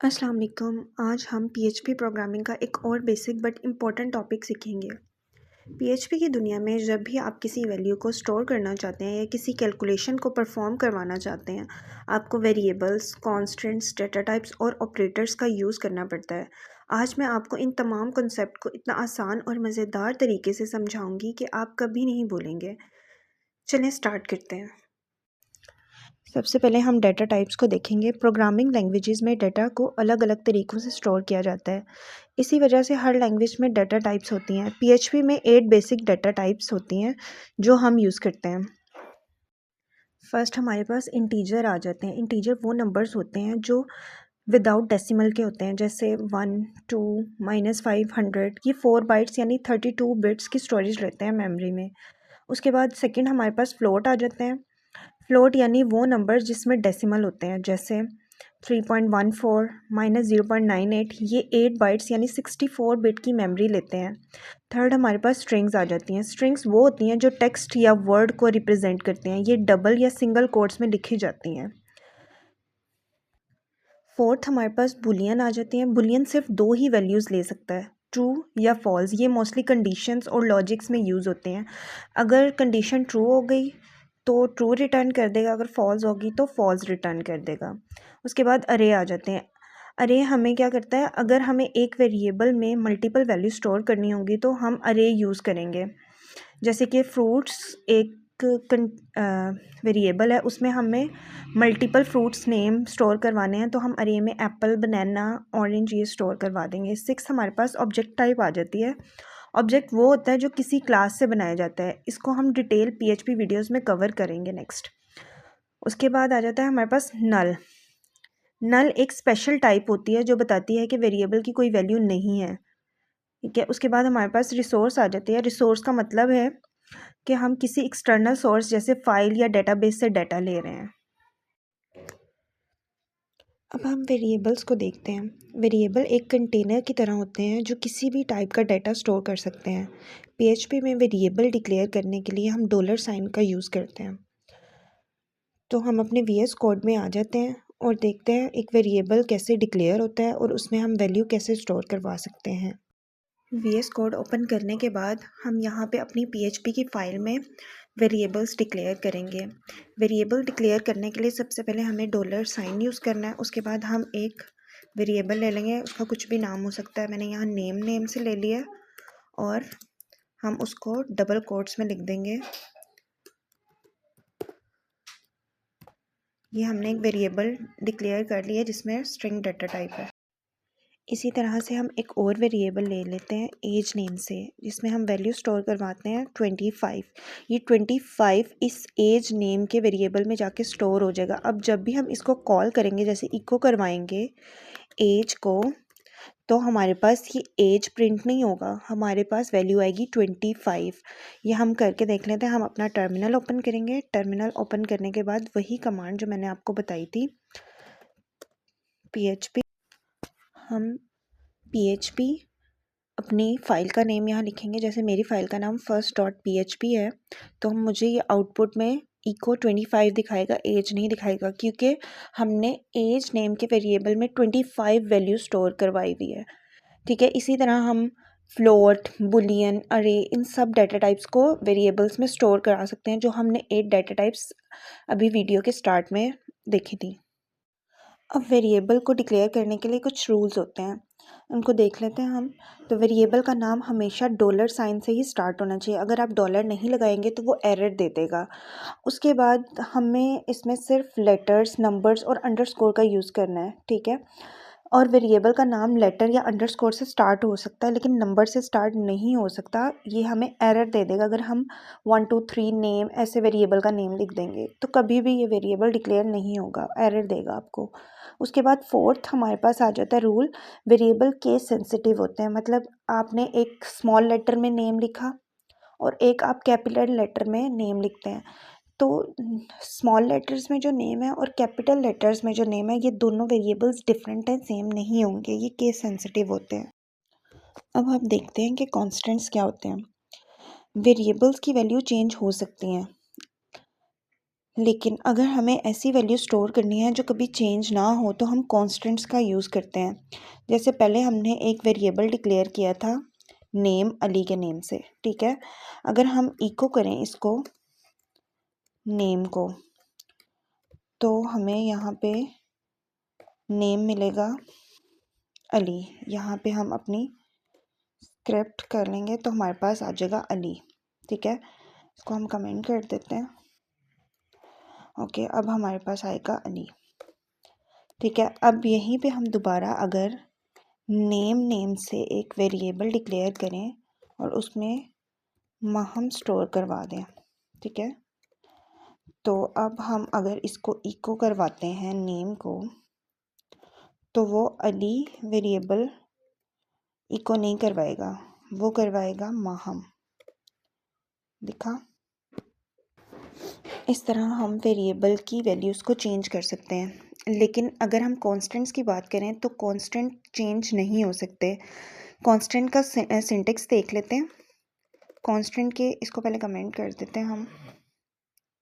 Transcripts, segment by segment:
अस्सलाम वालेकुम। आज हम पीएचपी प्रोग्रामिंग का एक और बेसिक बट इम्पॉर्टेंट टॉपिक सीखेंगे। पीएचपी की दुनिया में जब भी आप किसी वैल्यू को स्टोर करना चाहते हैं या किसी कैलकुलेशन को परफॉर्म करवाना चाहते हैं, आपको वेरिएबल्स, कॉन्स्टेंट्स, डेटा टाइप्स और ऑपरेटर्स का यूज़ करना पड़ता है। आज मैं आपको इन तमाम कॉन्सेप्ट को इतना आसान और मज़ेदार तरीके से समझाऊंगी कि आप कभी नहीं भूलेंगे। चलें स्टार्ट करते हैं। सबसे पहले हम डेटा टाइप्स को देखेंगे। प्रोग्रामिंग लैंग्वेजेस में डेटा को अलग अलग तरीक़ों से स्टोर किया जाता है। इसी वजह से हर लैंग्वेज में डेटा टाइप्स होती हैं। पीएचपी में 8 बेसिक डेटा टाइप्स होती हैं जो हम यूज़ करते हैं। फर्स्ट हमारे पास इंटीजर आ जाते हैं। इंटीजर वो नंबर्स होते हैं जो विदाउट डेसिमल के होते हैं, जैसे 1, 2, -5, 100। ये 4 बाइट्स यानी 32 बिट्स की स्टोरेज रहते हैं मेमोरी में। उसके बाद सेकंड हमारे पास फ्लोट आ जाते हैं। फ्लोट यानी वो नंबर जिसमें डेसिमल होते हैं, जैसे 3.14 -0.98। ये 8 बाइट्स यानी 64 बिट की मेमोरी लेते हैं। थर्ड हमारे पास स्ट्रिंग्स आ जाती हैं। स्ट्रिंग्स वो होती हैं जो टेक्स्ट या वर्ड को रिप्रेजेंट करते हैं। ये डबल या सिंगल कोट्स में लिखी जाती हैं। फोर्थ हमारे पास बुलियन आ जाती हैं। बुलियन सिर्फ 2 ही वैल्यूज़ ले सकता है, ट्रू या फॉल्स। ये मोस्टली कंडीशंस और लॉजिक्स में यूज़ होते हैं। अगर कंडीशन ट्रू हो गई तो ट्रू रिटर्न कर देगा, अगर फॉल्स होगी तो फॉल्स रिटर्न कर देगा। उसके बाद अरे आ जाते हैं। अरे हमें क्या करता है, अगर हमें एक वेरिएबल में मल्टीपल वैल्यू स्टोर करनी होगी तो हम अरे यूज़ करेंगे। जैसे कि फ्रूट्स एक वेरिएबल है, उसमें हमें मल्टीपल फ्रूट्स नेम स्टोर करवाने हैं तो हम अरे में एप्पल, बनाना, ऑरेंज ये स्टोर करवा देंगे। 6 हमारे पास ऑब्जेक्ट टाइप आ जाती है। ऑब्जेक्ट वो होता है जो किसी क्लास से बनाया जाता है। इसको हम डिटेल पीएचपी वीडियोस में कवर करेंगे नेक्स्ट। उसके बाद आ जाता है हमारे पास नल। नल एक स्पेशल टाइप होती है जो बताती है कि वेरिएबल की कोई वैल्यू नहीं है। ठीक है। उसके बाद हमारे पास रिसोर्स आ जाती है। रिसोर्स का मतलब है कि हम किसी एक्सटर्नल सोर्स जैसे फाइल या डेटाबेस से डाटा ले रहे हैं। अब हम वेरिएबल्स को देखते हैं। वेरिएबल एक कंटेनर की तरह होते हैं जो किसी भी टाइप का डाटा स्टोर कर सकते हैं। पीएचपी में वेरिएबल डिक्लेयर करने के लिए हम डॉलर साइन का यूज़ करते हैं। तो हम अपने वीएस कोड में आ जाते हैं और देखते हैं एक वेरिएबल कैसे डिक्लेयर होता है और उसमें हम वैल्यू कैसे स्टोर करवा सकते हैं। वीएस कोड ओपन करने के बाद हम यहाँ पे अपनी पीएचपी की फ़ाइल में वेरिएबल्स डिक्लेयर करेंगे। वेरिएबल डिक्लेयर करने के लिए सबसे पहले हमें डॉलर साइन यूज़ करना है। उसके बाद हम एक वेरिएबल ले लेंगे, उसका कुछ भी नाम हो सकता है। मैंने यहाँ नेम से ले लिया और हम उसको डबल कोट्स में लिख देंगे। ये हमने एक वेरिएबल डिक्लेयर कर लिया जिसमें स्ट्रिंग डाटा टाइप है। इसी तरह से हम एक और वेरिएबल ले लेते हैं एज नेम से, जिसमें हम वैल्यू स्टोर करवाते हैं 25। ये 25 इस एज नेम के वेरिएबल में जाके स्टोर हो जाएगा। अब जब भी हम इसको कॉल करेंगे, जैसे इको करवाएंगे एज को, तो हमारे पास ये एज प्रिंट नहीं होगा, हमारे पास वैल्यू आएगी 25। ये हम करके देख लेते हैं। हम अपना टर्मिनल ओपन करेंगे। टर्मिनल ओपन करने के बाद वही कमांड जो मैंने आपको बताई थी, PHP, हम PHP अपनी फ़ाइल का नेम यहाँ लिखेंगे। जैसे मेरी फ़ाइल का नाम first.php है, तो मुझे ये आउटपुट में इको 25 दिखाएगा, एज नहीं दिखाएगा, क्योंकि हमने एज नेम के वेरिएबल में 25 वैल्यू स्टोर करवाई हुई है। ठीक है। इसी तरह हम फ्लोट, बुलियन, अरे, इन सब डाटा टाइप्स को वेरिएबल्स में स्टोर करा सकते हैं, जो हमने 8 डाटा टाइप्स अभी वीडियो के स्टार्ट में देखी थी। अब वेरिएबल को डिक्लेयर करने के लिए कुछ रूल्स होते हैं, उनको देख लेते हैं हम। तो वेरिएबल का नाम हमेशा डॉलर साइन से ही स्टार्ट होना चाहिए। अगर आप डॉलर नहीं लगाएंगे तो वो एरर दे देगा। उसके बाद हमें इसमें सिर्फ लेटर्स, नंबर्स और अंडरस्कोर का यूज़ करना है। ठीक है। और वेरिएबल का नाम लेटर या अंडरस्कोर से स्टार्ट हो सकता है, लेकिन नंबर से स्टार्ट नहीं हो सकता। ये हमें एरर दे देगा अगर हम 1 2 3 नेम ऐसे वेरिएबल का नेम लिख देंगे, तो कभी भी ये वेरिएबल डिक्लेयर नहीं होगा, एरर देगा आपको। उसके बाद फोर्थ हमारे पास आ जाता है रूल, वेरिएबल केस सेंसिटिव होते हैं। मतलब आपने एक स्मॉल लेटर में नेम लिखा और एक आप कैपिटल लेटर में नेम लिखते हैं, तो स्मॉल लेटर्स में जो नेम है और कैपिटल लेटर्स में जो नेम है, ये दोनों वेरिएबल्स डिफरेंट हैं, सेम नहीं होंगे, ये केस सेंसिटिव होते हैं। अब हम देखते हैं कि कॉन्स्टेंट्स क्या होते हैं। वेरिएबल्स की वैल्यू चेंज हो सकती हैं। लेकिन अगर हमें ऐसी वैल्यू स्टोर करनी है जो कभी चेंज ना हो तो हम कॉन्स्टेंट्स का यूज़ करते हैं। जैसे पहले हमने एक वेरिएबल डिक्लेयर किया था नेम अली के नेम से, ठीक है। अगर हम इको करें इसको नेम को तो हमें यहाँ पे नेम मिलेगा अली। यहाँ पे हम अपनी स्क्रिप्ट कर लेंगे तो हमारे पास आ जाएगा अली, ठीक है। इसको हम कमेंट कर देते हैं। ओके, अब हमारे पास आएगा अली, ठीक है। अब यहीं पे हम दोबारा अगर नेम से एक वेरिएबल डिक्लेयर करें और उसमें हम स्टोर करवा दें, ठीक है। तो अब हम अगर इसको इको करवाते हैं नेम को तो वो अली वेरिएबल इको नहीं करवाएगा, वो करवाएगा माहम। दिखा? इस तरह हम वेरिएबल की वैल्यूज़ को चेंज कर सकते हैं। लेकिन अगर हम कांस्टेंट्स की बात करें तो कांस्टेंट चेंज नहीं हो सकते। कांस्टेंट का सिंटेक्स देख लेते हैं। कांस्टेंट के इसको पहले कमेंट कर देते हैं हम,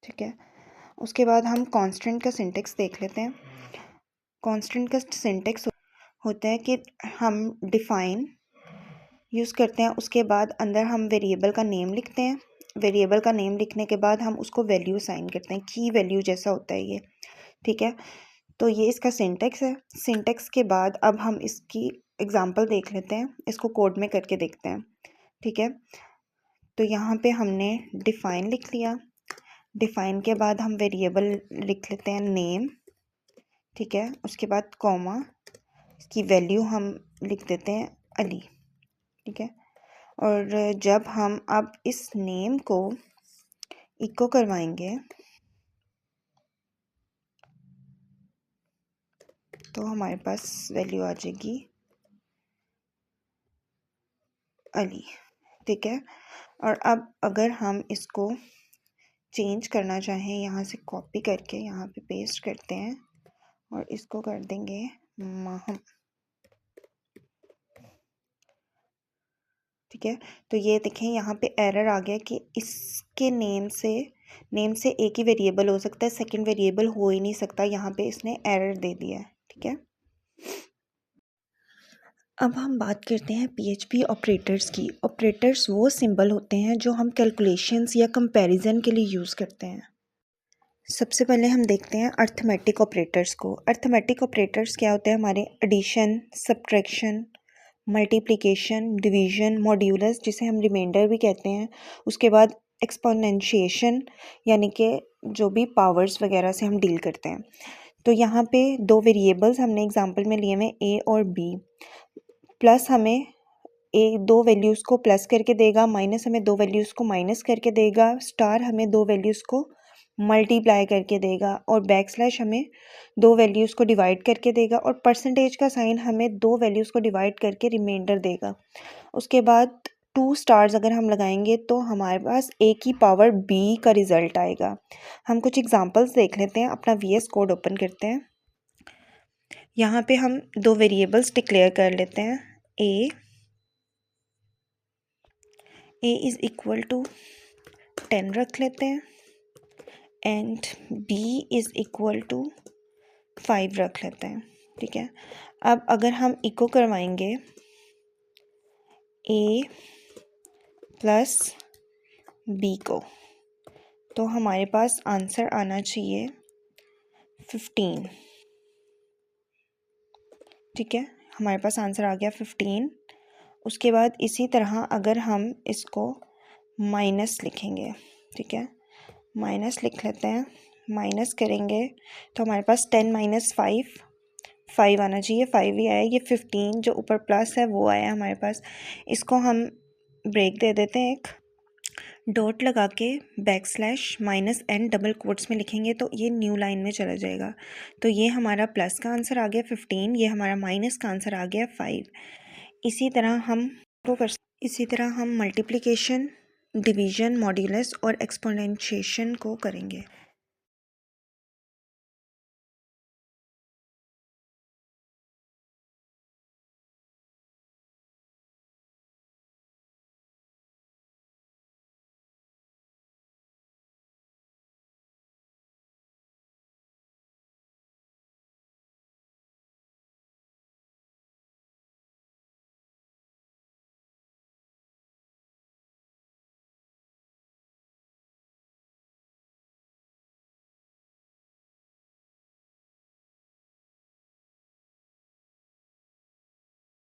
ठीक है। उसके बाद हम कांस्टेंट का सिंटेक्स देख लेते हैं। कांस्टेंट का सिंटेक्स होता है कि हम डिफाइन यूज़ करते हैं, उसके बाद अंदर हम वेरिएबल का नेम लिखते हैं। वेरिएबल का नेम लिखने के बाद हम उसको वैल्यू असाइन करते हैं, की वैल्यू जैसा होता है ये, ठीक है। तो ये इसका सिंटेक्स है। सिंटेक्स के बाद अब हम इसकी एग्जांपल देख लेते हैं, इसको कोड में करके देखते हैं, ठीक है। तो यहाँ पे हमने डिफाइन लिख लिया। डिफाइन के बाद हम वेरिएबल लिख लेते हैं नेम, ठीक है। उसके बाद कॉमा, इसकी वैल्यू हम लिख देते हैं अली, ठीक है। और जब हम अब इस नेम को इको करवाएंगे तो हमारे पास वैल्यू आ जाएगी अली, ठीक है। और अब अगर हम इसको चेंज करना चाहें, यहाँ से कॉपी करके यहाँ पे पेस्ट करते हैं और इसको कर देंगे माहम, ठीक है। तो ये देखें यहाँ पे एरर आ गया कि इसके नेम से एक ही वेरिएबल हो सकता है, सेकंड वेरिएबल हो ही नहीं सकता। यहाँ पे इसने एरर दे दिया है, ठीक है। अब हम बात करते हैं पीएचपी ऑपरेटर्स की। ऑपरेटर्स वो सिंबल होते हैं जो हम कैलकुलेशंस या कंपैरिजन के लिए यूज़ करते हैं। सबसे पहले हम देखते हैं अर्थमेटिक ऑपरेटर्स को। अर्थमेटिक ऑपरेटर्स क्या होते हैं? हमारे addition, subtraction, multiplication, division, modulus जिसे हम रिमाइंडर भी कहते हैं, उसके बाद एक्सपोनेंशिएशन यानी कि जो भी पावर्स वगैरह से हम डील करते हैं। तो यहाँ पे दो वेरिएबल्स हमने एग्जांपल में लिए हुए ए और बी। प्लस हमें दो वैल्यूज़ को प्लस करके देगा, माइनस हमें दो वैल्यूज़ को माइनस करके देगा, स्टार हमें दो वैल्यूज़ को मल्टीप्लाई करके देगा और बैक स्लैश हमें दो वैल्यूज़ को डिवाइड करके देगा और परसेंटेज का साइन हमें दो वैल्यूज़ को डिवाइड करके रिमाइंडर देगा। उसके बाद टू स्टार्स अगर हम लगाएंगे तो हमारे पास ए की पावर बी का रिज़ल्ट आएगा। हम कुछ एग्जांपल्स देख लेते हैं। अपना वीएस कोड ओपन करते हैं। यहाँ पे हम दो वेरिएबल्स डिक्लेयर कर लेते हैं। ए इज़ इक्वल टू 10 रख लेते हैं and b is equal to 5 रख लेते हैं, ठीक है। अब अगर हम इको करवाएंगे a प्लस b को तो हमारे पास आंसर आना चाहिए 15, ठीक है। हमारे पास आंसर आ गया 15। उसके बाद इसी तरह अगर हम इसको माइनस लिखेंगे, ठीक है, माइनस लिख लेते हैं। माइनस करेंगे तो हमारे पास 10 माइनस 5 आना चाहिए, 5 ही आया। ये 15 जो ऊपर प्लस है वो आया हमारे पास। इसको हम ब्रेक दे देते हैं, एक डॉट लगा के backslash minus n double quotes में लिखेंगे तो ये न्यू लाइन में चला जाएगा। तो ये हमारा प्लस का आंसर आ गया 15, ये हमारा माइनस का आंसर आ गया 5। इसी तरह हम मल्टीप्लिकेशन, डिवीजन, मॉड्यूलस और एक्सपोनेंशिएशन को करेंगे।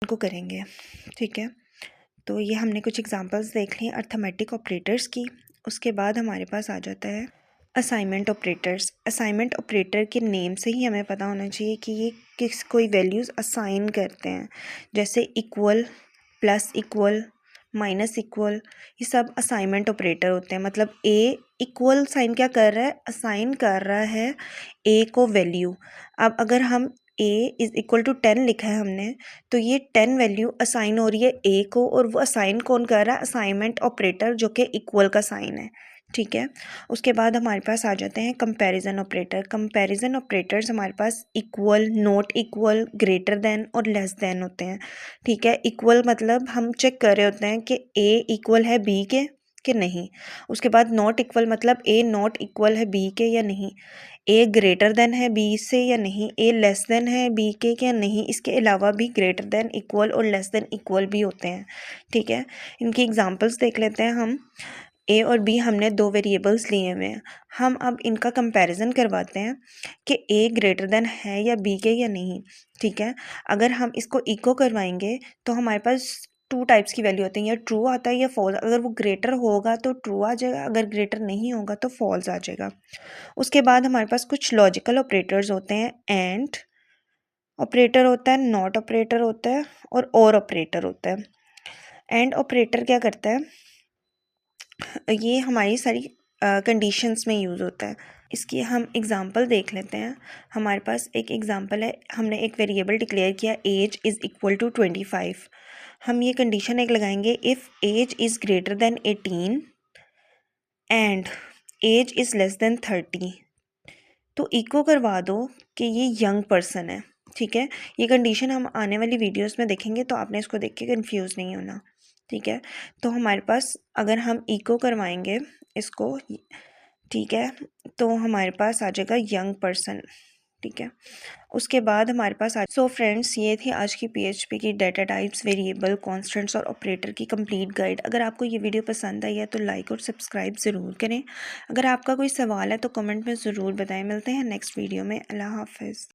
को करेंगे। ठीक है, तो ये हमने कुछ एग्जांपल्स देख ली अर्थमेटिक ऑपरेटर्स की। उसके बाद हमारे पास आ जाता है असाइनमेंट ऑपरेटर्स। असाइनमेंट ऑपरेटर के नेम से ही हमें पता होना चाहिए कि ये किस कोई वैल्यूज़ असाइन करते हैं, जैसे equal, plus equal, minus equal, ये सब असाइनमेंट ऑपरेटर होते हैं। मतलब ए इक्वल साइन क्या कर रहा है, असाइन कर रहा है ए को वैल्यू। अब अगर हम ए इज़ इक्वल टू 10 लिखा है हमने, तो ये 10 वैल्यू असाइन हो रही है ए को, और वो असाइन कौन कर रहा है, असाइनमेंट ऑपरेटर, जो कि इक्वल का साइन है। ठीक है, उसके बाद हमारे पास आ जाते हैं कंपैरिजन ऑपरेटर। कंपैरिजन ऑपरेटर्स हमारे पास equal, not equal, greater than और लेस देन होते हैं। ठीक है, इक्वल मतलब हम चेक कर रहे होते हैं कि ए इक्वल है बी के कि नहीं। उसके बाद नॉट इक्वल मतलब ए नॉट इक्वल है बी के या नहीं, ए ग्रेटर देन है बी से या नहीं, ए लेस देन है बी के या नहीं। इसके अलावा भी ग्रेटर देन, इक्वल और लेस देन इक्वल भी होते हैं। ठीक है, इनकी एग्जांपल्स देख लेते हैं हम। ए और बी हमने दो वेरिएबल्स लिए हुए हैं, हम अब इनका कंपैरिजन करवाते हैं कि ए ग्रेटर देन है या बी के या नहीं। ठीक है, अगर हम इसको इको करवाएंगे तो हमारे पास टू टाइप्स की वैल्यू होती है, या ट्रू आता है या फॉल्स। अगर वो ग्रेटर होगा तो ट्रू आ जाएगा, अगर ग्रेटर नहीं होगा तो फॉल्स आ जाएगा। उसके बाद हमारे पास कुछ लॉजिकल ऑपरेटर्स होते हैं। एंड ऑपरेटर होता है, नॉट ऑपरेटर होता है, और ऑपरेटर होता है। एंड ऑपरेटर क्या करता है, ये हमारी सारी कंडीशंस में यूज़ होता है। इसकी हम एग्ज़ाम्पल देख लेते हैं। हमारे पास एक एग्ज़ाम्पल है, हमने एक वेरिएबल डिक्लेयर किया एज इज़ इक्वल टू 25। हम ये कंडीशन एक लगाएंगे, if age is greater than 18 and age is less than 30, तो इको करवा दो कि ये यंग पर्सन है। ठीक है, ये कंडीशन हम आने वाली वीडियोस में देखेंगे, तो आपने इसको देख के कंफ्यूज नहीं होना। ठीक है, तो हमारे पास अगर हम इको करवाएंगे इसको, ठीक है, तो हमारे पास आ जाएगा यंग पर्सन। ठीक है, उसके बाद हमारे पास सो फ्रेंड्स, ये थी आज की पीएचपी की डाटा टाइप्स, वेरिएबल, कॉन्स्टेंट्स और ऑपरेटर की कंप्लीट गाइड। अगर आपको ये वीडियो पसंद आई है तो लाइक और सब्सक्राइब ज़रूर करें। अगर आपका कोई सवाल है तो कमेंट में ज़रूर बताएं। मिलते हैं नेक्स्ट वीडियो में। अल्लाह हाफिज़।